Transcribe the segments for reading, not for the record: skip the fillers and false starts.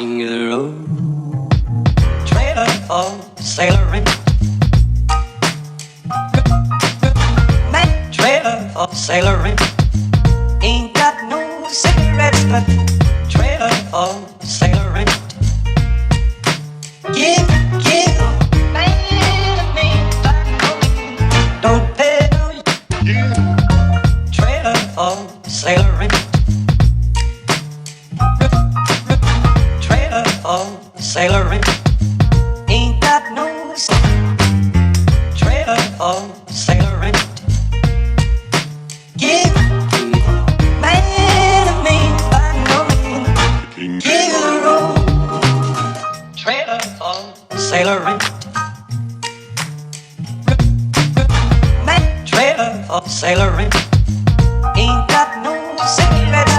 King of the road, trailer for sailoring, man, trailer for sailoring. Ain't got no cigarettes, but trailer for sailoring. Give, man, me, don't pay no. Trailer for sailoring. Trailer for sailoring. Ain't got no. Trailer for sailoring. Give, man, me, king of the road. Trailer for sailoring. Man, trailer for sailoring. Ain't got no cigarettes.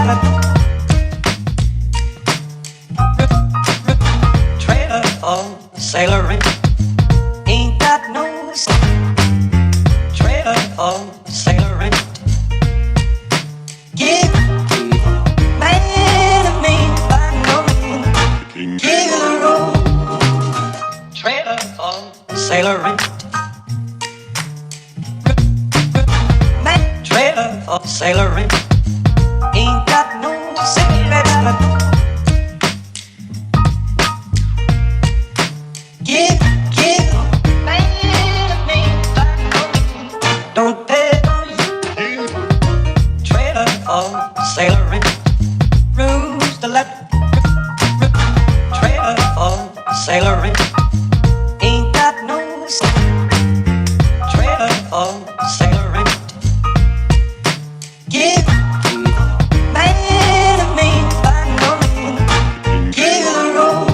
Trailer for sailoring. Ain't got no. Trailer for sailoring. Give, man, me, king of the road. Trailer for sailoring. Man, trailer for sailoring. Ain't got no cigarettes. Give, man, me, don't pay no you. Trailer for sailoring. Rooms to let. Trailer for sailoring. Ain't got no. Trailer for sailoring. Give, man, me, king of the road.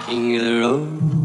King of the road.